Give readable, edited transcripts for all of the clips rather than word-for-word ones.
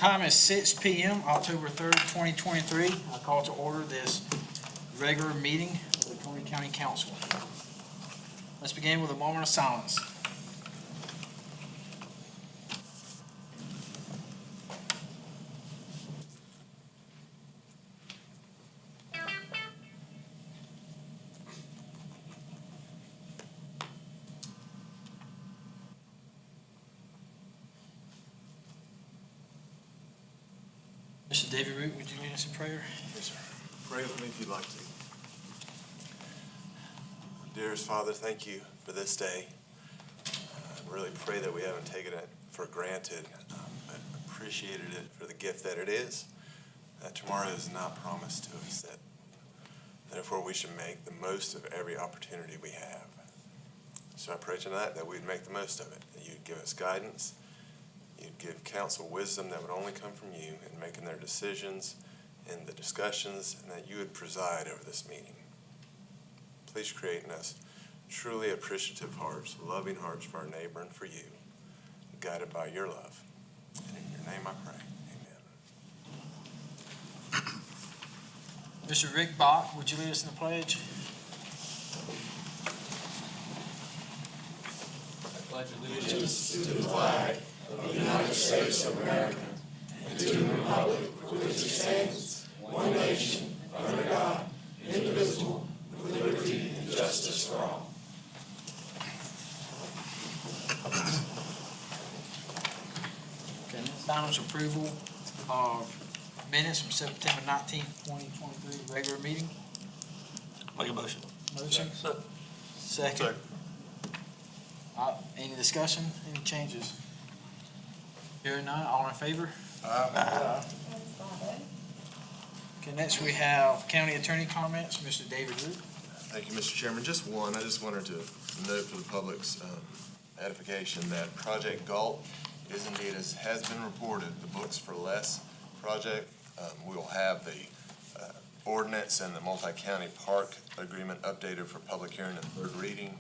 Time is 6 p.m., October 3rd, 2023. I call to order this regular meeting of the Oconee County Council. Let's begin with a moment of silence. Mr. David Root, would you lead us in prayer? Yes, sir. Pray with me if you'd like to. Dearest Father, thank you for this day. I really pray that we haven't taken it for granted, but appreciated it for the gift that it is, that tomorrow is not promised to us, that therefore we should make the most of every opportunity we have. So I pray tonight that we'd make the most of it, that you'd give us guidance, you'd give counsel wisdom that would only come from you in making their decisions and the discussions, and that you would preside over this meeting. Please create in us truly appreciative hearts, loving hearts for our neighbor and for you, guided by your love. And in your name I pray, amen. Mr. Rick Bach, would you lead us in the pledge? I pledge allegiance to the flag of the United States of America and to the republic for which it stands, one nation, under God, indivisible, with liberty and justice for all. Okay, next item is approval of minutes from September 19th, 2023, regular meeting. Make a motion. Motion? Second. Any discussion, any changes? Hearing none, all in favor? Okay, next we have county attorney comments, Mr. David Root. Thank you, Mr. Chairman. Just one. I just wanted to note for the public's edification that Project Galt is indeed, as has been reported, the Books for Less project. We will have the ordinance and the multi-county park agreement updated for public hearing and third reading.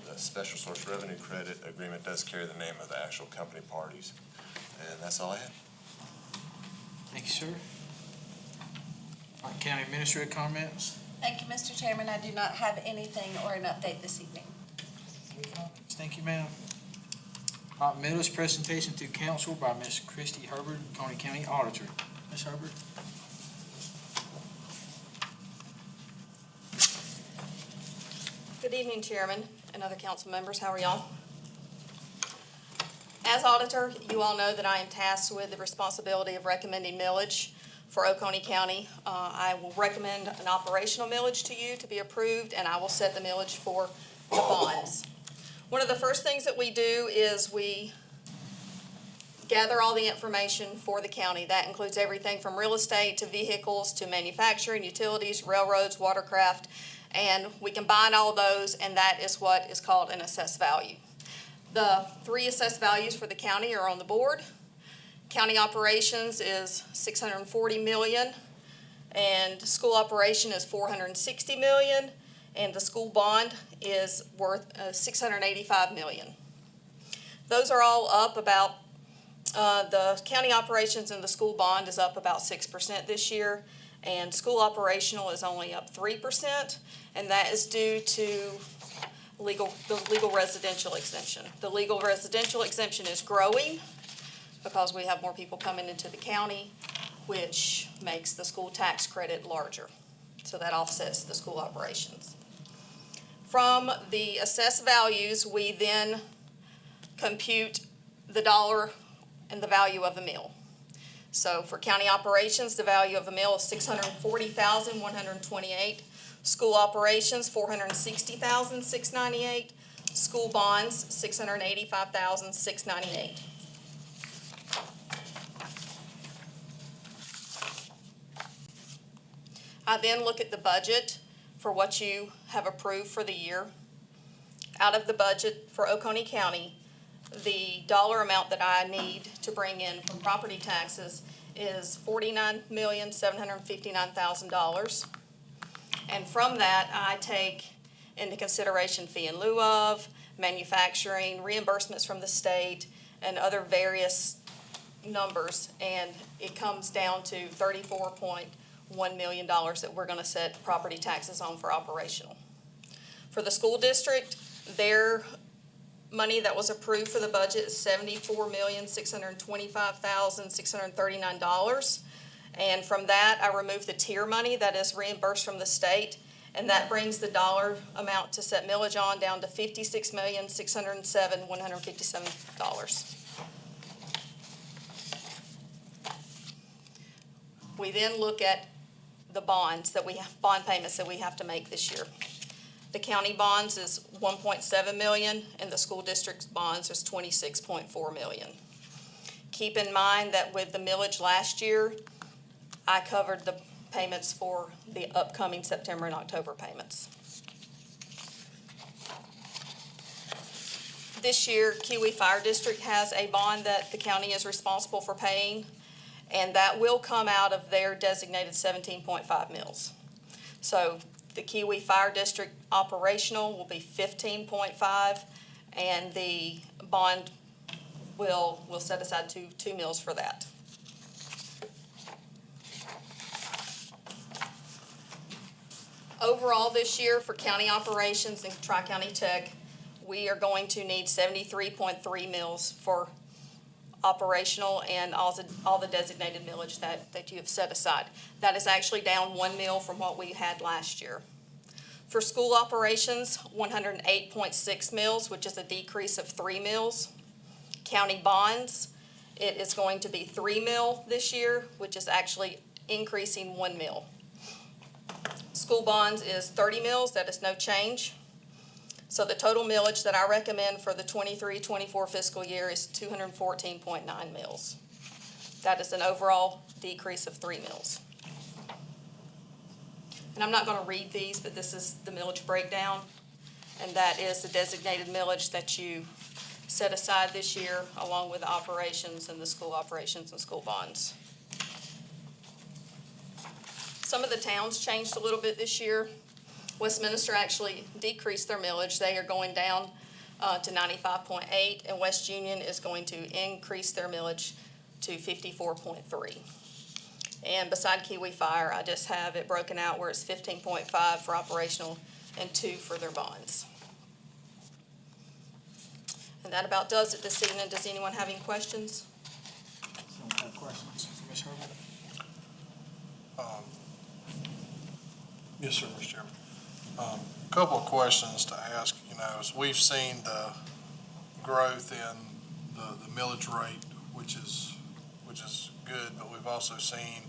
The special source revenue credit agreement does carry the name of the actual company parties. And that's all I have. Thank you, sir. All right, county administrator comments. Thank you, Mr. Chairman. I do not have anything or an update this evening. Thank you, ma'am. Miller's presentation to council by Ms. Christy Herbert, Oconee County Auditor. Ms. Herbert. Good evening, Chairman and other council members. How are y'all? As auditor, you all know that I am tasked with the responsibility of recommending millage for Oconee County. I will recommend an operational millage to you to be approved, and I will set the millage for the bonds. One of the first things that we do is we gather all the information for the county. That includes everything from real estate to vehicles to manufacturing, utilities, railroads, watercraft, and we combine all those, and that is what is called an assessed value. The three assessed values for the county are on the board. County operations is $640 million, and school operation is $460 million, and the school bond is worth $685 million. Those are all up about, the county operations and the school bond is up about 6% this year, and school operational is only up 3%, and that is due to the legal residential exemption. The legal residential exemption is growing because we have more people coming into the county, which makes the school tax credit larger. So that offsets the school operations. From the assessed values, we then compute the dollar and the value of the mill. So for county operations, the value of the mill is $640,128. School operations, $460,698. School bonds, $685,698. I then look at the budget for what you have approved for the year. Out of the budget for Oconee County, the dollar amount that I need to bring in from property taxes is $49,759,000. And from that, I take into consideration fee in lieu of, manufacturing, reimbursements from the state, and other various numbers, and it comes down to $34.1 million that we're gonna set property taxes on for operational. For the school district, their money that was approved for the budget is $74,625,639. And from that, I removed the tier money that is reimbursed from the state, and that brings the dollar amount to set millage on down to $56,607,157. We then look at the bonds that we have, bond payments that we have to make this year. The county bonds is $1.7 million, and the school district's bonds is $26.4 million. Keep in mind that with the millage last year, I covered the payments for the upcoming September and October payments. This year, Kiwi Fire District has a bond that the county is responsible for paying, and that will come out of their designated 17.5 mils. So the Kiwi Fire District operational will be 15.5, and the bond will set aside two mils for that. Overall this year for county operations and Tri-County Tech, we are going to need 73.3 mils for operational and all the designated millage that you have set aside. That is actually down 1 mil from what we had last year. For school operations, 108.6 mils, which is a decrease of 3 mils. County bonds, it is going to be 3 mil this year, which is actually increasing 1 mil. School bonds is 30 mils, that is no change. So the total millage that I recommend for the 23-24 fiscal year is 214.9 mils. That is an overall decrease of 3 mils. And I'm not going to read these, but this is the millage breakdown, and that is the designated millage that you set aside this year, along with the operations and the school operations and school bonds. Some of the towns changed a little bit this year. Westminster actually decreased their millage. They are going down to 95.8, and West Union is going to increase their millage to 54.3. And beside Kiwi Fire, I just have it broken out where it's 15.5 for operational and 2 for their bonds. And that about does it this evening. Does anyone have any questions? Don't have questions. Ms. Herbert? Yes, sir, Mr. Chairman. Couple of questions to ask. As we've seen the growth in the millage rate, which is good, but we've also seen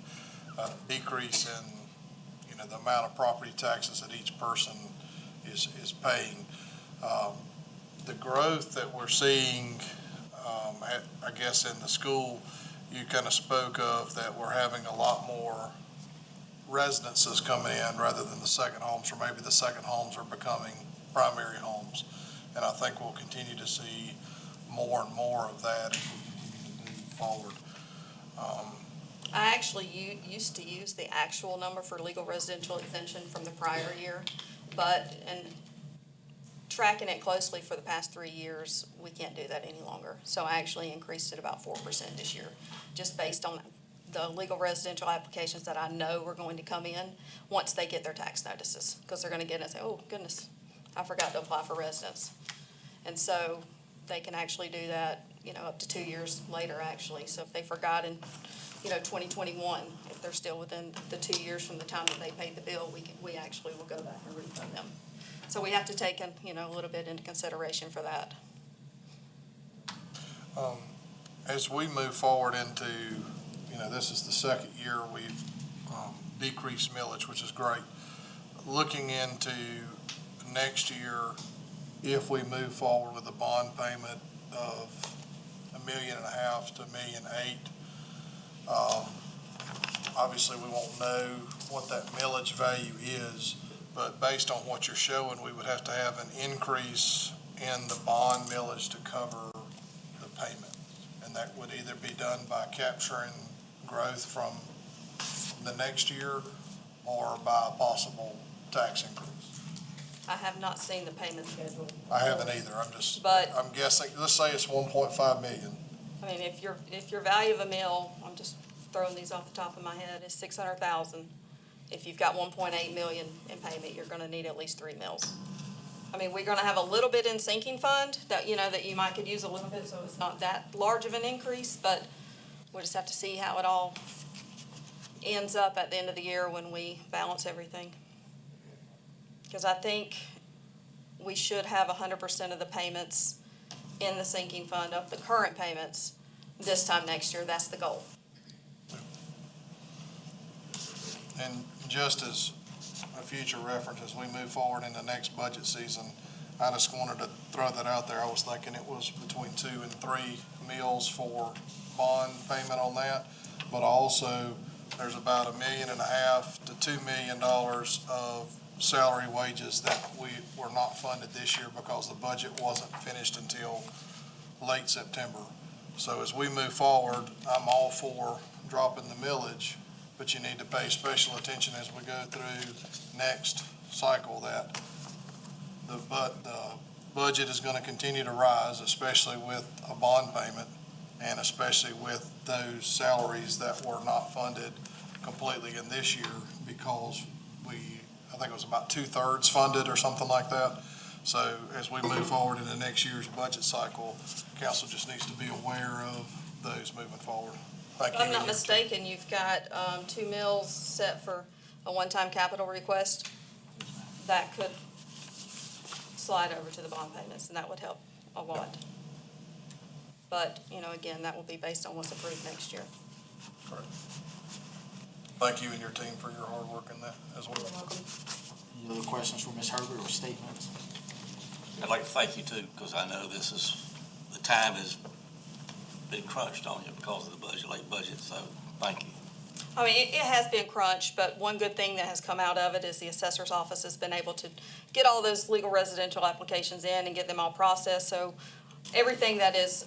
a decrease in, the amount of property taxes that each person is paying. The growth that we're seeing, I guess in the school, you kind of spoke of that we're having a lot more residences coming in rather than the second homes, or maybe the second homes are becoming primary homes. And I think we'll continue to see more and more of that as we continue to move forward. I actually used to use the actual number for legal residential exemption from the prior year, but in tracking it closely for the past 3 years, we can't do that any longer. So I actually increased it about 4% this year, just based on the legal residential applications that I know are going to come in once they get their tax notices, because they're going to get it and say, oh goodness, I forgot to apply for residence. And so they can actually do that, up to 2 years later, actually. So if they forgot in, 2021, if they're still within the 2 years from the time that they paid the bill, we actually will go back and refund them. So we have to take a little bit into consideration for that. As we move forward into, this is the second year we've decreased millage, which is great. Looking into next year, if we move forward with a bond payment of $1.5 million to $1.8 million, obviously we won't know what that millage value is, but based on what you're showing, we would have to have an increase in the bond millage to cover the payment. And that would either be done by capturing growth from the next year or by a possible tax increase. I have not seen the payment schedule. I haven't either. I'm guessing, let's say it's 1.5 million I mean, if your value of a mill, I'm just throwing these off the top of my head, is 600,000. If you've got 1.8 million in payment, you're gonna need at least 3 mills. I mean, we're gonna have a little bit in sinking fund that, that you might could use a little bit, so it's not that large of an increase, but we'll just have to see how it all ends up at the end of the year when we balance everything. Because I think we should have 100% of the payments in the sinking fund of the current payments this time next year. That's the goal. And just as a future reference, as we move forward in the next budget season, I just wanted to throw that out there. I was thinking it was between 2 and 3 mills for bond payment on that, but also there's about $1.5 million to $2 million of salary wages that we were not funded this year because the budget wasn't finished until late September. So as we move forward, I'm all for dropping the millage, but you need to pay special attention as we go through next cycle that the budget is going to continue to rise, especially with a bond payment and especially with those salaries that were not funded completely in this year because I think it was about 2/3 funded or something like that. So as we move forward in the next year's budget cycle, council just needs to be aware of those moving forward. Thank you. If I'm not mistaken, you've got 2 mills set for a one-time capital request. That could slide over to the bond payments, and that would help a lot. But, again, that will be based on what's approved next year. Correct. Thank you and your team for your hard work in that as well. You're welcome. Any other questions for Ms. Herbert or statements? I'd like to thank you too, because I know the time has been crunched on you because of the late budget, so thank you. I mean, it has been crunched, but one good thing that has come out of it is the assessor's office has been able to get all those legal residential applications in and get them all processed. So everything that has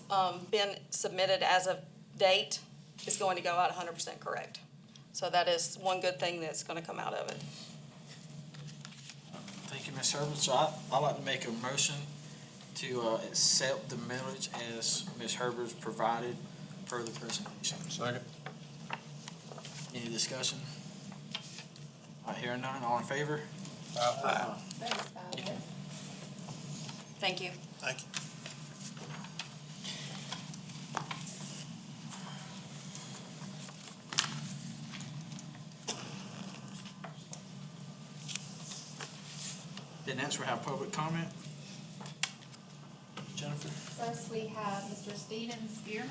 been submitted as of date is going to go out 100% correct. So that is one good thing that's going to come out of it. Thank you, Ms. Herbert. So I'd like to make a motion to accept the millage as Ms. Herbert's provided per the presentation. Second. Any discussion? I hear none. All in favor? Thank you. Thank you. Then next we have public comment. Jennifer? First, we have Mr. Steven Spearman.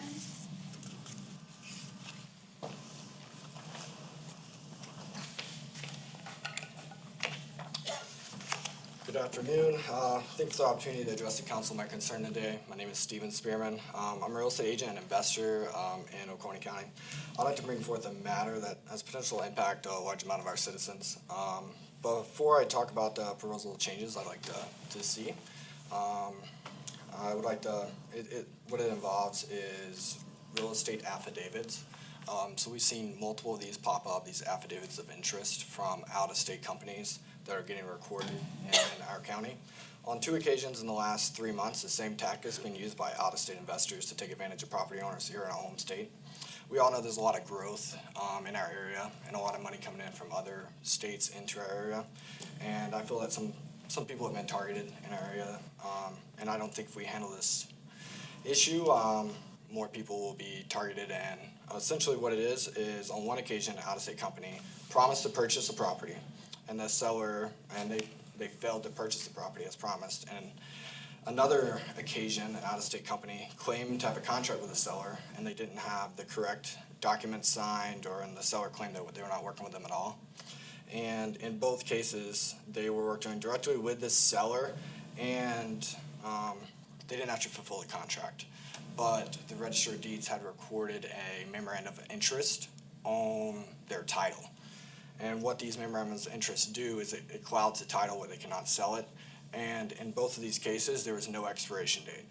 Good afternoon. Thanks for the opportunity to address the council my concern today. My name is Steven Spearman. I'm a real estate agent and investor in Oconee County. I'd like to bring forth a matter that has potential impact on a large amount of our citizens. But before I talk about the proposal changes I'd like to see, I would like to, what it involves is real estate affidavits. So we've seen multiple of these pop up, these affidavits of interest from out-of-state companies that are getting recorded in our county. On 2 occasions in the last 3 months, the same tactic has been used by out-of-state investors to take advantage of property owners here in our home state. We all know there's a lot of growth in our area and a lot of money coming in from other states into our area. And I feel that some people have been targeted in our area. And I don't think if we handle this issue, more people will be targeted. And essentially what it is on one occasion, an out-of-state company promised to purchase a property. And the seller, and they failed to purchase the property as promised. And another occasion, an out-of-state company claimed to have a contract with the seller, and they didn't have the correct documents signed, and the seller claimed that they were not working with them at all. And in both cases, they were working directly with the seller, and they didn't actually fulfill the contract. But the Register of Deeds had recorded a memorandum of interest on their title. And what these memorandums of interest do is it clouds the title where they cannot sell it. And in both of these cases, there was no expiration date.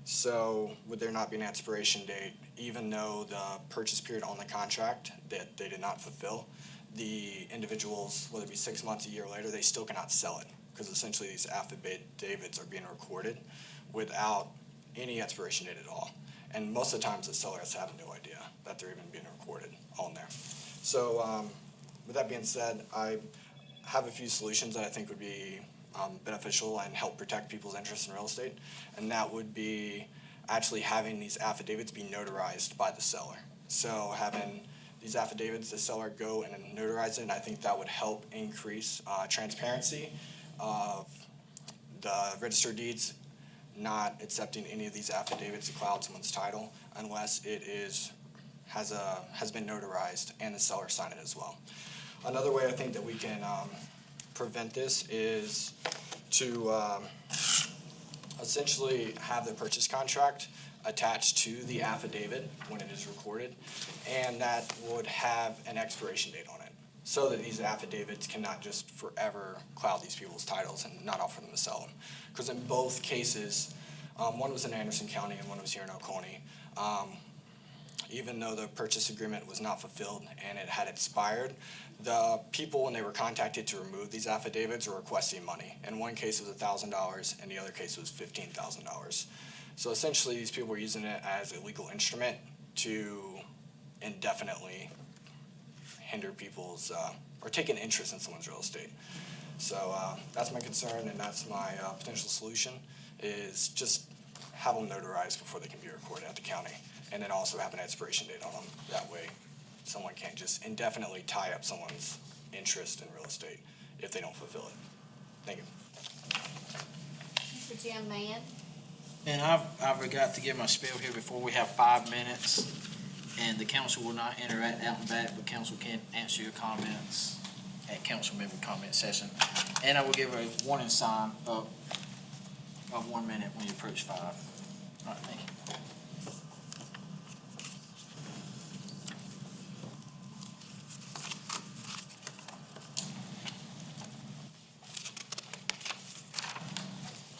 So with there not being an expiration date, even though the purchase period on the contract that they did not fulfill, the individuals, whether it be 6 months, a year later, they still cannot sell it because essentially these affidavits are being recorded without any expiration date at all. And most of the times the sellers have no idea that they're even being recorded on there. So with that being said, I have a few solutions that I think would be beneficial and help protect people's interest in real estate. And that would be actually having these affidavits be notarized by the seller. So having these affidavits, the seller go and notarize it, and I think that would help increase transparency of the registered deeds not accepting any of these affidavits to cloud someone's title unless it has been notarized and the seller signed it as well. Another way I think that we can prevent this is to essentially have the purchase contract attached to the affidavit when it is recorded, and that would have an expiration date on it, so that these affidavits cannot just forever cloud these people's titles and not offer them to sell them. Because in both cases, one was in Anderson County and one was here in Oconee, even though the purchase agreement was not fulfilled and it had expired, the people, when they were contacted to remove these affidavits, were requesting money. In one case, it was $1,000, and the other case was $15,000. So essentially, these people were using it as a legal instrument to indefinitely hinder people's, or take an interest in someone's real estate. So that's my concern, and that's my potential solution, is just have them notarized before they can be recorded at the county, and then also have an expiration date on them. That way, someone can't just indefinitely tie up someone's interest in real estate if they don't fulfill it. Thank you. Mr. Jim Mann? And I forgot to give my spiel here before. We have 5 minutes, and the council will not interact out and back, but council can answer your comments at council member comment session. And I will give a warning sign of 1 minute when you approach 5. All right, thank you.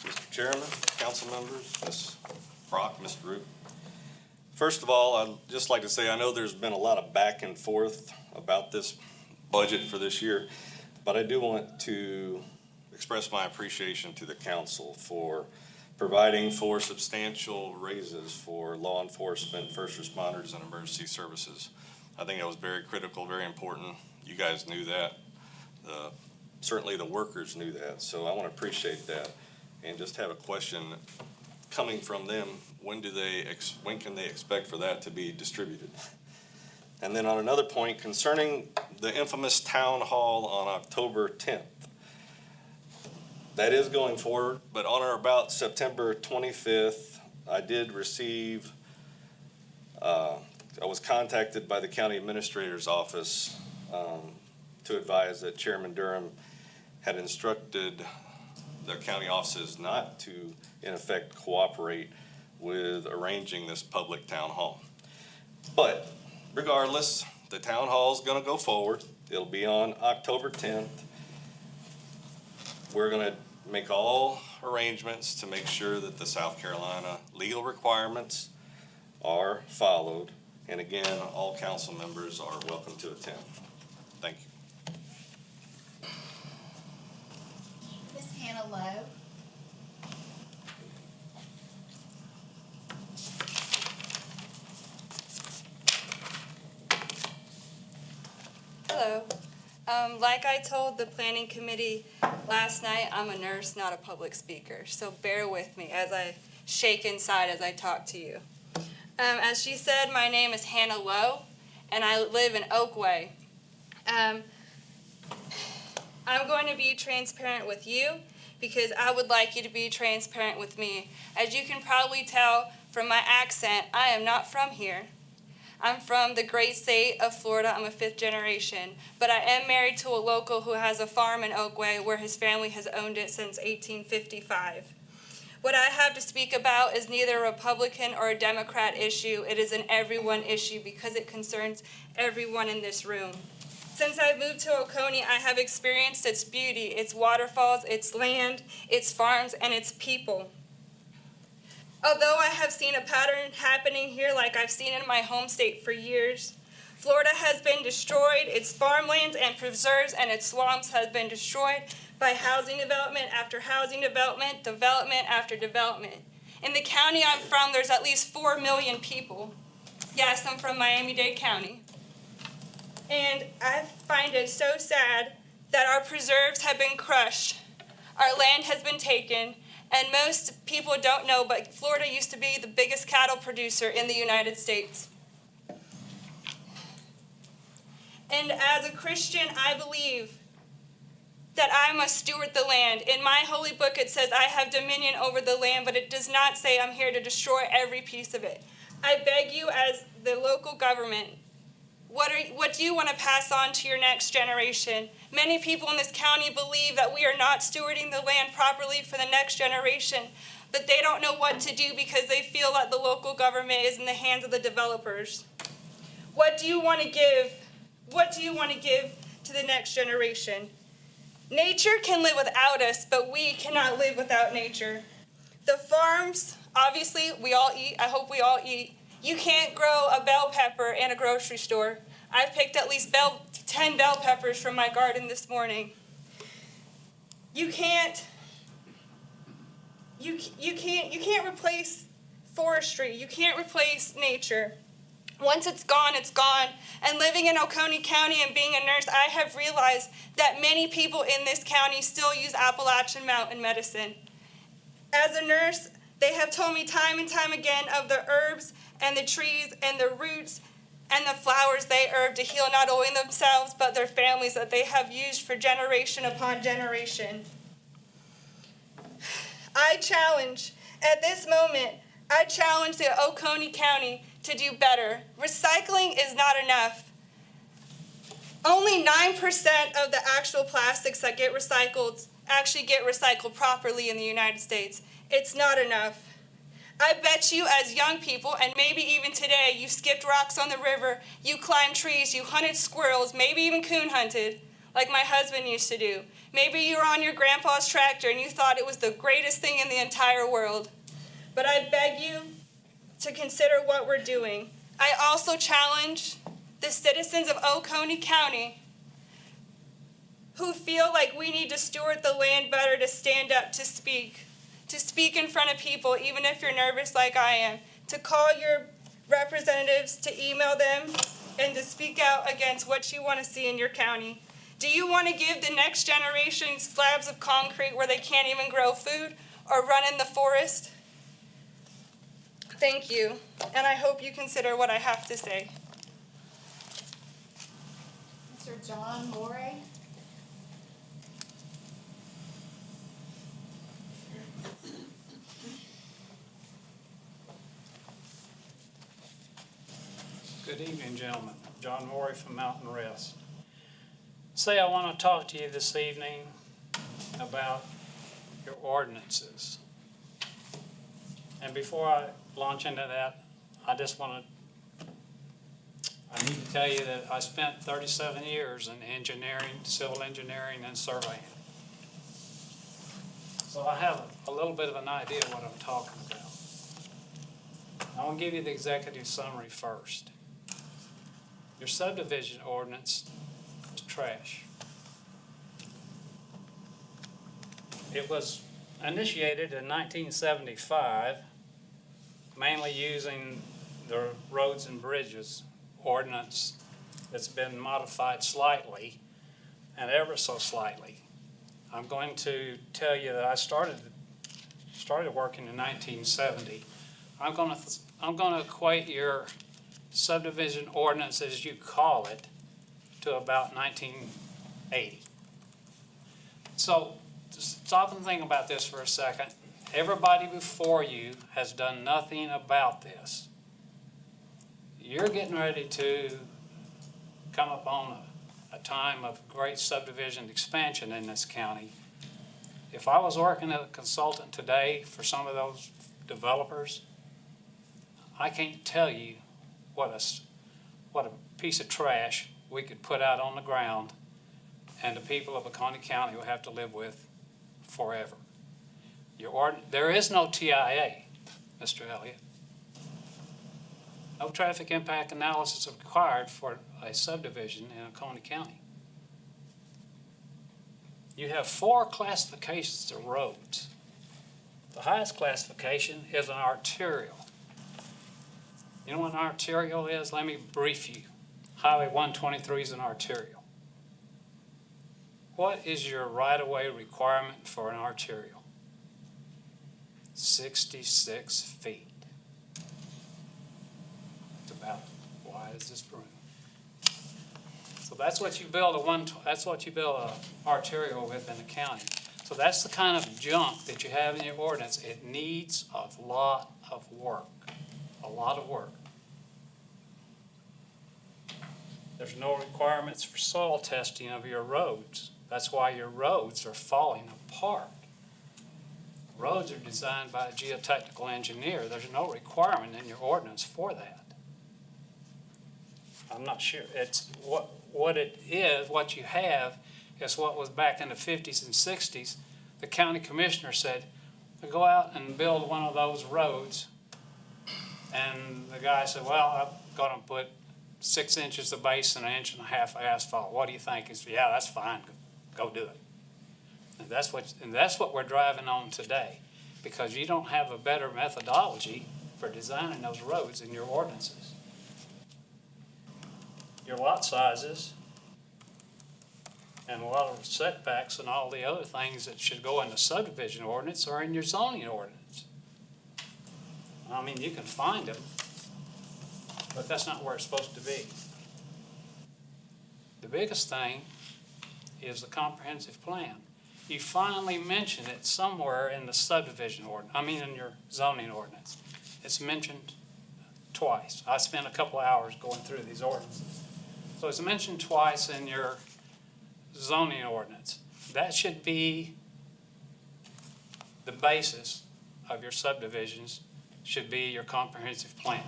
Mr. Chairman, council members, Ms. Brock, Mr. Root. First of all, I'd just like to say I know there's been a lot of back and forth about this budget for this year, but I do want to express my appreciation to the council for providing for substantial raises for law enforcement, first responders, and emergency services. I think that was very critical, very important. You guys knew that. Certainly the workers knew that, so I want to appreciate that. And just have a question coming from them, when can they expect for that to be distributed? And then on another point, concerning the infamous town hall on October 10th, that is going forward, but on or about September 25th, I did receive, I was contacted by the county administrator's office to advise that Chairman Durham had instructed the county offices not to, in effect, cooperate with arranging this public town hall. But regardless, the town hall is going to go forward. It'll be on October 10th. We're going to make all arrangements to make sure that the South Carolina legal requirements are followed. And again, all council members are welcome to attend. Thank you. Ms. Hannah Lowe? Hello. Like I told the planning committee last night, I'm a nurse, not a public speaker. So bear with me as I shake inside as I talk to you. As she said, my name is Hannah Lowe, and I live in Oakway. I'm going to be transparent with you because I would like you to be transparent with me. As you can probably tell from my accent, I am not from here. I'm from the great state of Florida. I'm a 5th generation, but I am married to a local who has a farm in Oakway where his family has owned it since 1855. What I have to speak about is neither a Republican or a Democrat issue. It is an everyone issue because it concerns everyone in this room. Since I moved to Oconee, I have experienced its beauty, its waterfalls, its land, its farms, and its people. Although I have seen a pattern happening here like I've seen in my home state for years, Florida has been destroyed, its farmlands and preserves and its swamps have been destroyed by housing development after housing development, development after development. In the county I'm from, there's at least 4 million people. Yes, I'm from Miami-Dade County. And I find it so sad that our preserves have been crushed, our land has been taken, and most people don't know, but Florida used to be the biggest cattle producer in the United States. And as a Christian, I believe that I must steward the land. In my holy book, it says I have dominion over the land, but it does not say I'm here to destroy every piece of it. I beg you, as the local government, what do you want to pass on to your next generation? Many people in this county believe that we are not stewarding the land properly for the next generation, but they don't know what to do because they feel that the local government is in the hands of the developers. What do you want to give? What do you want to give to the next generation? Nature can live without us, but we cannot live without nature. The farms, obviously, we all eat. I hope we all eat. You can't grow a bell pepper in a grocery store. I've picked at least 10 bell peppers from my garden this morning. You can't replace forestry. You can't replace nature. Once it's gone, it's gone. And living in Oconee County and being a nurse, I have realized that many people in this county still use Appalachian Mountain medicine. As a nurse, they have told me time and time again of the herbs and the trees and the roots and the flowers they herb to heal not only themselves but their families that they have used for generation upon generation. At this moment, I challenge the Oconee County to do better. Recycling is not enough. Only 9% of the actual plastics that get recycled actually get recycled properly in the United States. It's not enough. I bet you as young people, and maybe even today, you skipped rocks on the river, you climbed trees, you hunted squirrels, maybe even coon hunted, like my husband used to do. Maybe you were on your grandpa's tractor and you thought it was the greatest thing in the entire world. But I beg you to consider what we're doing. I also challenge the citizens of Oconee County who feel like we need to steward the land better to stand up to speak in front of people, even if you're nervous like I am, to call your representatives, to email them, and to speak out against what you want to see in your county. Do you want to give the next generation slabs of concrete where they can't even grow food or run in the forest? Thank you, and I hope you consider what I have to say. Mr. John Morey. Good evening, gentlemen. John Morey from Mountain Rest. Say, I want to talk to you this evening about your ordinances. And before I launch into that, I need to tell you that I spent 37 years in engineering, civil engineering, and surveying. So I have a little bit of an idea of what I'm talking about. I want to give you the executive summary first. Your subdivision ordinance is trash. It was initiated in 1975, mainly using the Roads and Bridges ordinance that's been modified slightly, and ever so slightly. I'm going to tell you that I started working in 1970. I'm going to equate your subdivision ordinance, as you call it, to about 1980. So stop and think about this for a second. Everybody before you has done nothing about this. You're getting ready to come upon a time of great subdivision expansion in this county. If I was working as a consultant today for some of those developers, I can't tell you what a piece of trash we could put out on the ground and the people of Oconee County will have to live with forever. There is no TIA, Mr. Elliott. No traffic impact analysis required for a subdivision in Oconee County. You have 4 classifications of roads. The highest classification is an arterial. You know what an arterial is? Let me brief you. Highway 123 is an arterial. What is your right-of-way requirement for an arterial? 66 feet. It's about as wide as this room. So that's what you build a arterial with in the county. So that's the kind of junk that you have in your ordinance. It needs a lot of work, a lot of work. There's no requirements for soil testing of your roads. That's why your roads are falling apart. Roads are designed by a geotechnical engineer. There's no requirement in your ordinance for that. I'm not sure. It's what it is, what you have is what was back in the 50s and 60s. The county commissioner said, go out and build one of those roads. And the guy said, well, I'm going to put 6 inches of base and 1.5 inches of asphalt. What do you think? He said, yeah, that's fine. Go do it. And that's what we're driving on today, because you don't have a better methodology for designing those roads in your ordinances. Your lot sizes and a lot of setbacks and all the other things that should go in the subdivision ordinance are in your zoning ordinance. I mean, you can find them, but that's not where it's supposed to be. The biggest thing is the comprehensive plan. You finally mention it somewhere in the subdivision ordinance, in your zoning ordinance. It's mentioned twice. I spent a couple of hours going through these ordinances. So it's mentioned twice in your zoning ordinance. That should be the basis of your subdivisions, should be your comprehensive plan.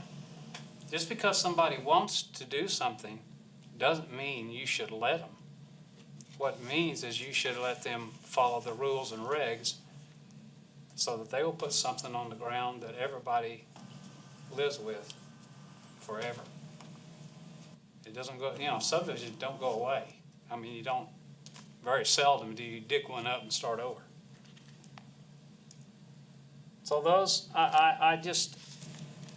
Just because somebody wants to do something doesn't mean you should let them. What it means is you should let them follow the rules and regs so that they will put something on the ground that everybody lives with forever. It doesn't go, subdivisions don't go away. You don't, very seldom do you dig one up and start over. So those, I just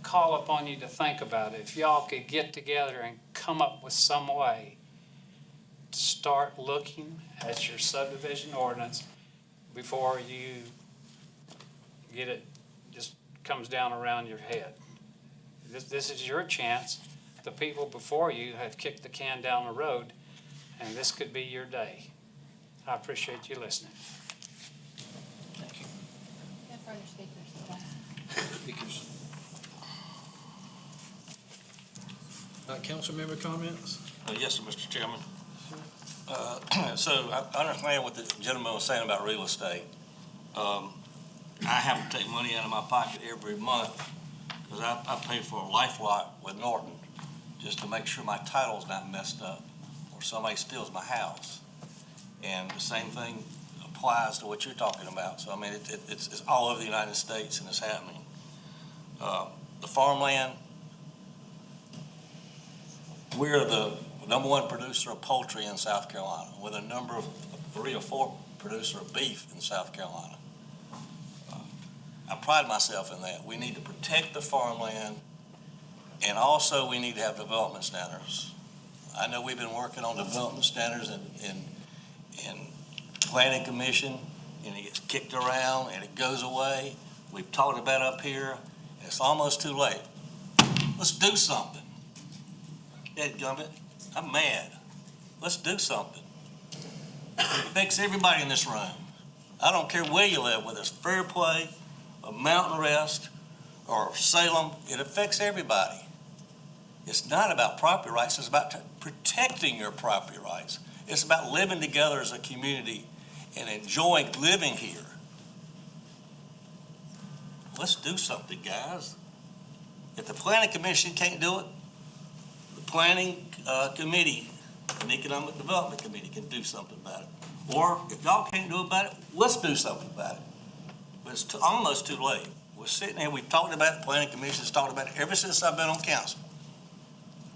call upon you to think about it. If y'all could get together and come up with some way to start looking at your subdivision ordinance before you get it, just comes down around your head. This is your chance. The people before you have kicked the can down the road, and this could be your day. I appreciate you listening. Thank you. No further speakers. Speakers. Council member comments? Yes, sir, Mr. Chairman. So I understand what the gentleman was saying about real estate. I have to take money out of my pocket every month because I pay for a life lot with Norton just to make sure my title's not messed up or somebody steals my house. And the same thing applies to what you're talking about. So, it's all over the United States and it's happening. The farmland, we're the #1 producer of poultry in South Carolina with a number of 3 or 4 producer of beef in South Carolina. I pride myself in that. We need to protect the farmland, and also we need to have development standards. I know we've been working on development standards in planning commission, and it gets kicked around and it goes away. We've talked about it up here, and it's almost too late. Let's do something. Dadgummit, I'm mad. Let's do something. It affects everybody in this room. I don't care where you live, whether it's Fairplay, or Mountain Rest, or Salem, it affects everybody. It's not about property rights, it's about protecting your property rights. It's about living together as a community and enjoying living here. Let's do something, guys. If the planning commission can't do it, the planning committee and economic development committee can do something about it. Or if y'all can't do about it, let's do something about it. But it's almost too late. We're sitting here, we've talked about it, the planning commission's talked about it ever since I've been on council.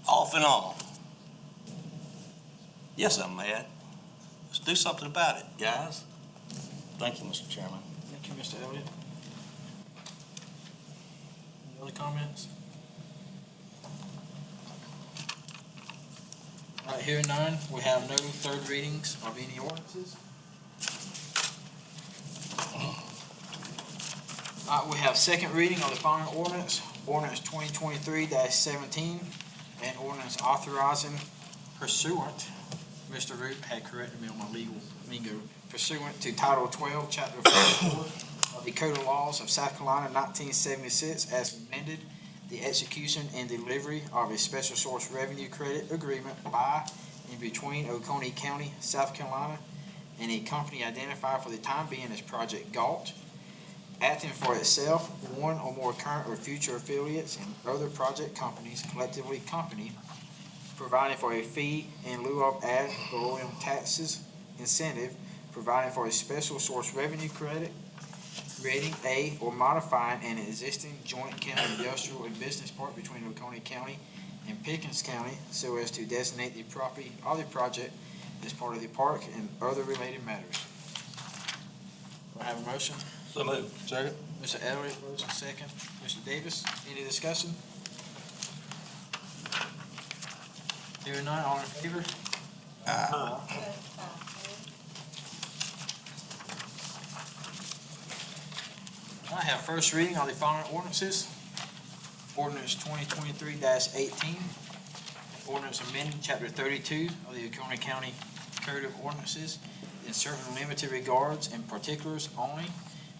Off and on. Yes, I'm mad. Let's do something about it, guys. Thank you, Mr. Chairman. Thank you, Mr. Elliott. Other comments? All right, hearing none, we have no third readings of any ordinances. All right, we have second reading of the following ordinance, ordinance 2023-17, and ordinance authorizing pursuant, Mr. Root had corrected me on my legal lingo, pursuant to Title 12, Chapter 44 of the Code of Laws of South Carolina, 1976, as amended, the execution and delivery of a special source revenue credit agreement by and between Oconee County, South Carolina, and a company identified for the time being as Project GALT, acting for itself, one or more current or future affiliates, and other project companies, collectively company, providing for a fee in lieu of ad valorem taxes incentive, providing for a special source revenue credit, creating a or modifying an existing joint county industrial and business park between Oconee County and Pickens County so as to designate the property of the project as part of the park and other related matters. Do I have a motion? So moved. Second. Mr. Elliott, motion second. Mr. Davis, any discussion? Hearing none, all in favor? I have first reading of the following ordinances. Ordinance 2023-18, ordinance amending Chapter 32 of the Oconee County Code of Ordinances in certain limited regards and particulars only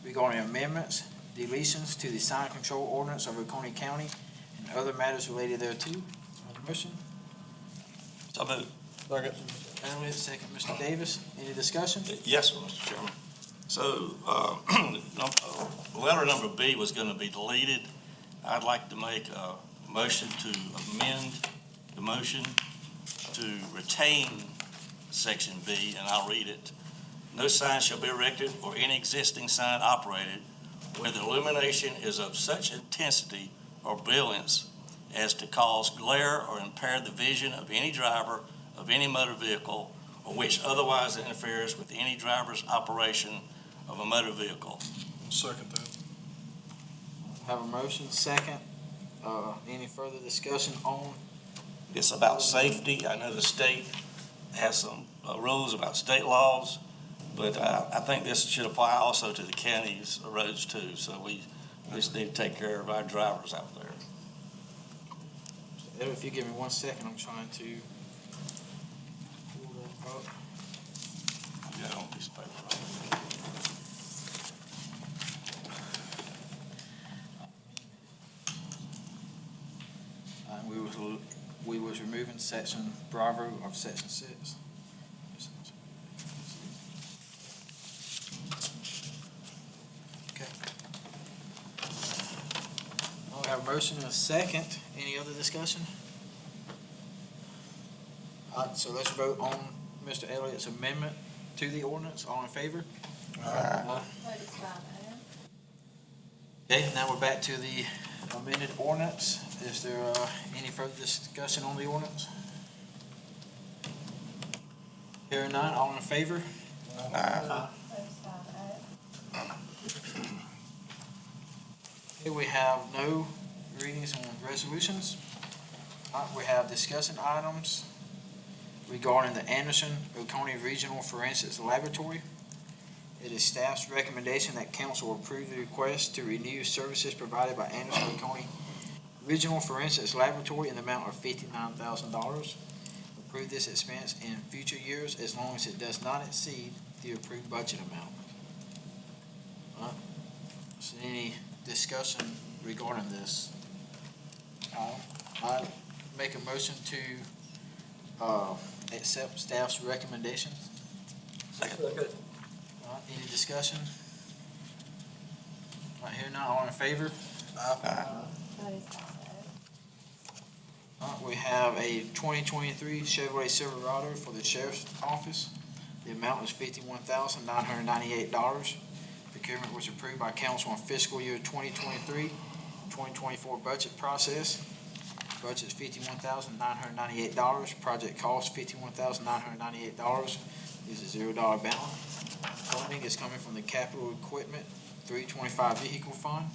regarding amendments, deletions to the sign control ordinance of Oconee County and other matters related thereto. Have a motion? So moved. Second. Elliott, second. Mr. Davis, any discussion? Yes, sir, Mr. Chairman. So, letter number B was gonna be deleted. I'd like to make a motion to amend the motion to retain section B, and I'll read it. No sign shall be erected or any existing sign operated where the illumination is of such intensity or brilliance as to cause glare or impair the vision of any driver of any motor vehicle or which otherwise interferes with any driver's operation of a motor vehicle. Second that. Have a motion, second. Any further discussion on? It's about safety. I know the state has some rules about state laws, but I think this should apply also to the county's roads too. So we just need to take care of our drivers out there. Elliott, if you give me 1 second, I'm trying to pull that up. Yeah, on piece of paper. We was removing section Bravo of section 6. Okay. We have a motion and a second. Any other discussion? All right, so let's vote on Mr. Elliott's amendment to the ordinance. All in favor? Aye. Okay, now we're back to the amended ordinance. Is there any further discussion on the ordinance? Hearing none, all in favor? Okay, we have no readings on resolutions. We have discussion items regarding the Anderson Oconee Regional Forensics Laboratory. It is staff's recommendation that council approve the request to renew services provided by Anderson Oconee Regional Forensics Laboratory in the amount of $59,000. Approve this expense in future years as long as it does not exceed the approved budget amount. So any discussion regarding this? I make a motion to accept staff's recommendations. Second. Any discussion? Right here now, all in favor? We have a 2023 Chevrolet Silverado for the sheriff's office. The amount was $51,998. Procurement was approved by council on fiscal year 2023-2024 budget process. Budget is $51,998. Project cost $51,998. This is $0 balance. Funding is coming from the Capital Equipment 325 Vehicle Fund.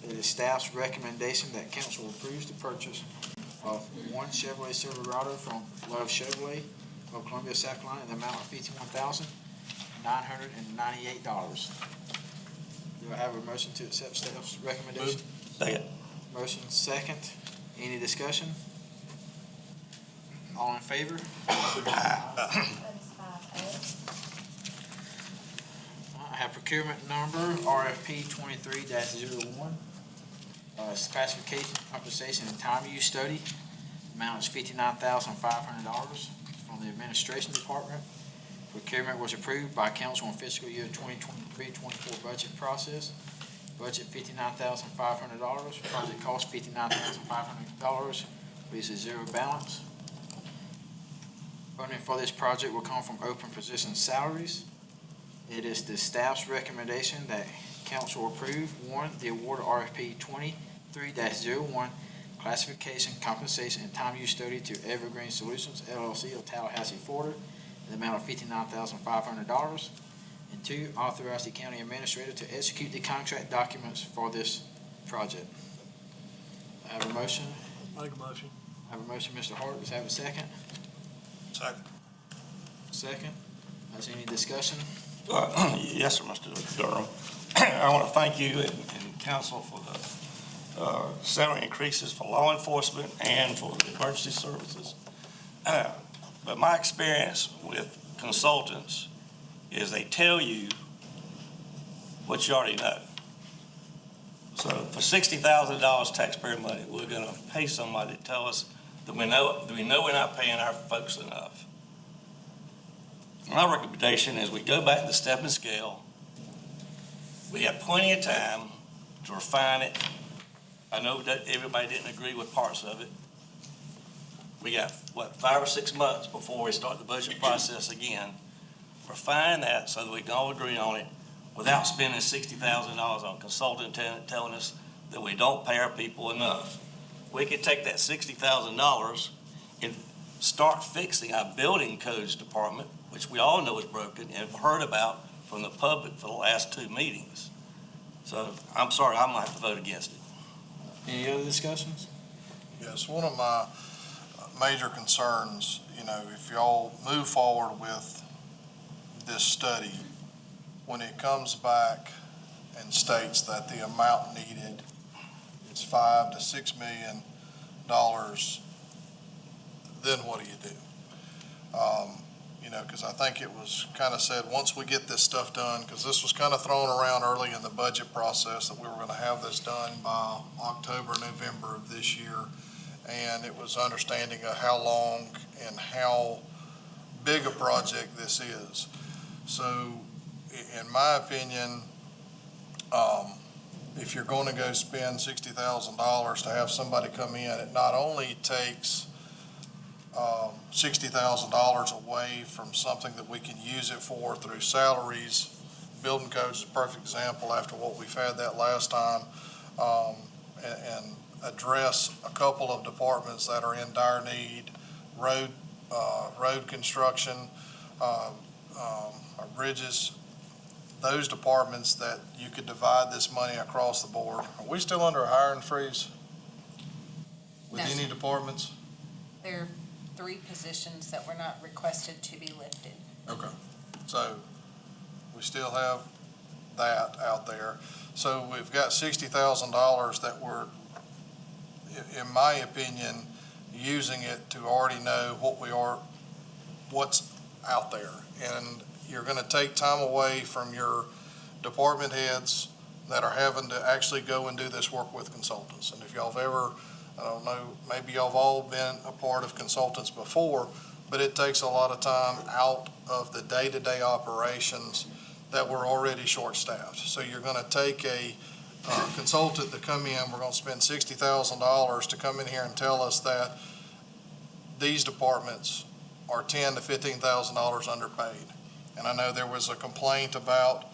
It is staff's recommendation that council approves the purchase of one Chevrolet Silverado from Love Chevrolet of Columbia, South Carolina, in the amount of $51,998. Do I have a motion to accept staff's recommendation? Second. Motion second. Any discussion? All in favor? That is 5A. I have procurement number RFP 23-01. Classification, compensation, and time use study. Amount is $59,500 from the administration department. Procurement was approved by council in fiscal year 2023-24 budget process. Budget $59,500. Project cost $59,500. Leaves a zero balance. Funding for this project will come from open position salaries. It is the staff's recommendation that council approve, one, the award of RFP 23-01, classification, compensation, and time use study to Evergreen Solutions LLC of Tallahassee, Florida, in the amount of $59,500. And two, authorize the county administrator to execute the contract documents for this project. I have a motion. Make a motion. I have a motion, Mr. Hart. Does I have a second? Second. Second. Is there any discussion? Yes, sir, Mr. Durham. I want to thank you and council for the salary increases for law enforcement and for the emergency services. But my experience with consultants is they tell you what you already know. So for $60,000 taxpayer money, we're going to pay somebody to tell us that we know we're not paying our folks enough. My recommendation is we go back to the step and scale. We have plenty of time to refine it. I know that everybody didn't agree with parts of it. We got, 5 or 6 months before we start the budget process again. Refine that so that we can all agree on it without spending $60,000 on consultant telling us that we don't pay our people enough. We could take that $60,000 and start fixing our building codes department, which we all know is broken and have heard about from the public for the last 2 meetings. So I'm sorry, I'm going to have to vote against it. Any other discussions? Yes, one of my major concerns, if y'all move forward with this study, when it comes back and states that the amount needed is $5 to $6 million, then what do you do? Because I think it was kind of said, once we get this stuff done, because this was kind of thrown around early in the budget process that we were going to have this done by October, November of this year. And it was understanding of how long and how big a project this is. So in my opinion, if you're going to go spend $60,000 to have somebody come in, it not only takes $60,000 away from something that we can use it for through salaries. Building codes is a perfect example after what we've had that last time, and address a couple of departments that are in dire need, road construction, our bridges, those departments that you could divide this money across the board. Are we still under a hiring freeze with No. any departments? There are 3 positions that were not requested to be lifted. Okay, so we still have that out there. So we've got $60,000 that we're, in my opinion, using it to already know what's out there. And you're gonna take time away from your department heads that are having to actually go and do this work with consultants. And if y'all have ever, I don't know, maybe y'all have all been a part of consultants before, but it takes a lot of time out of the day-to-day operations that we're already short-staffed. So you're gonna take a consultant to come in, we're gonna spend $60,000 to come in here and tell us that these departments are $10,000 to $15,000 underpaid. And I know there was a complaint about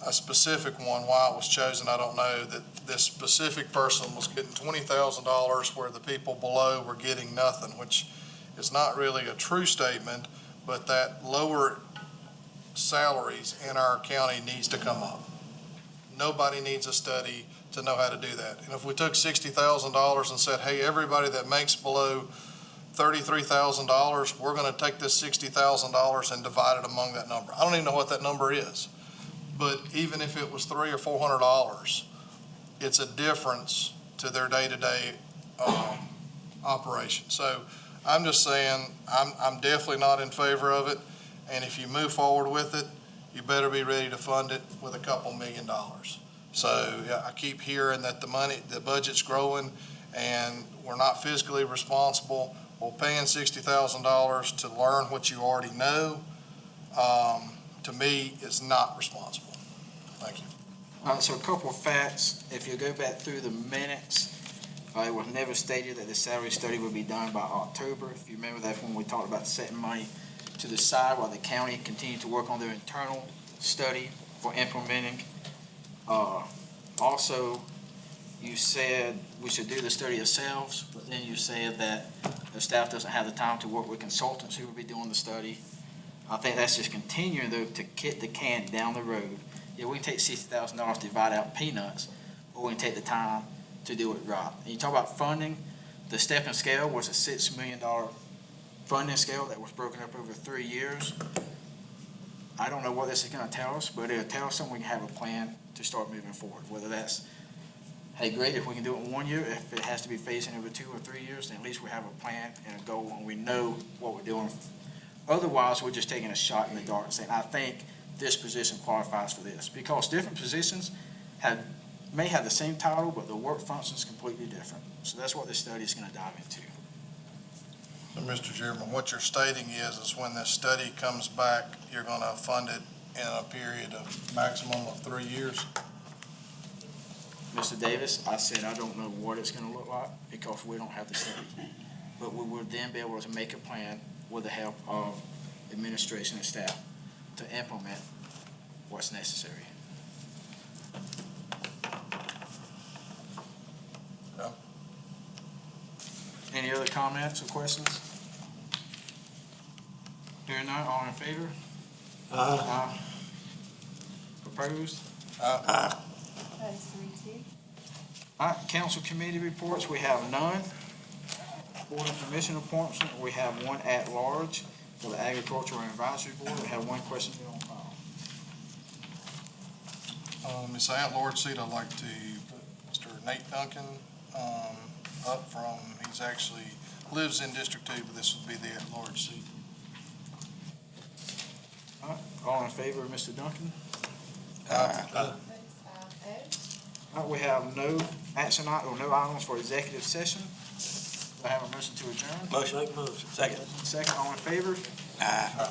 a specific one, why it was chosen, I don't know, that this specific person was getting $20,000 where the people below were getting nothing, which is not really a true statement, but that lower salaries in our county needs to come up. Nobody needs a study to know how to do that. And if we took $60,000 and said, hey, everybody that makes below $33,000, we're gonna take this $60,000 and divide it among that number. I don't even know what that number is. But even if it was $300 or $400, it's a difference to their day-to-day operation. So I'm just saying, I'm definitely not in favor of it. And if you move forward with it, you better be ready to fund it with a couple $1 million. So yeah, I keep hearing that the budget's growing and we're not fiscally responsible. Well, paying $60,000 to learn what you already know, to me, is not responsible. Thank you. So a couple of facts. If you go back through the minutes, it was never stated that the salary study would be done by October. If you remember that when we talked about setting money to the side while the county continued to work on their internal study for implementing. Also, you said we should do the study ourselves, but then you said that the staff doesn't have the time to work with consultants who will be doing the study. I think that's just continuing though to kick the can down the road. Yeah, we can take $60,000 to divide out peanuts, or we can take the time to do it right. And you talk about funding, the stepping scale was a $6 million funding scale that was broken up over 3 years. I don't know what this is gonna tell us, but it'll tell us something we can have a plan to start moving forward, whether that's, hey, great, if we can do it in 1 year, if it has to be phased in over 2 or 3 years, then at least we have a plan and a goal and we know what we're doing. Otherwise, we're just taking a shot in the dark and saying, I think this position qualifies for this, because different positions may have the same title, but the work function is completely different. So that's what this study is gonna dive into. So, Mr. Chairman, what you're stating is when this study comes back, you're gonna fund it in a period of maximum of 3 years? Mr. Davis, I said I don't know what it's gonna look like because we don't have the study. But we will then be able to make a plan with the help of administration and staff to implement what's necessary. Yeah. Any other comments or questions? Hearing none, all in favor? Aye. Opposed? That is 3-2. All right, council committee reports, we have none. Board and commission appointments, we have one at large for the Agricultural Advisory Board. We have one question on file. Ms. At-Large seat, I'd like to put Mr. Nate Duncan up from, he's actually lives in District 2, but this would be the at-large seat. All right, all in favor of Mr. Duncan? That is 5-0. All right, we have no action item or no items for executive session. Do I have a motion to adjourn? Motion. Second. Second, all in favor? Aye.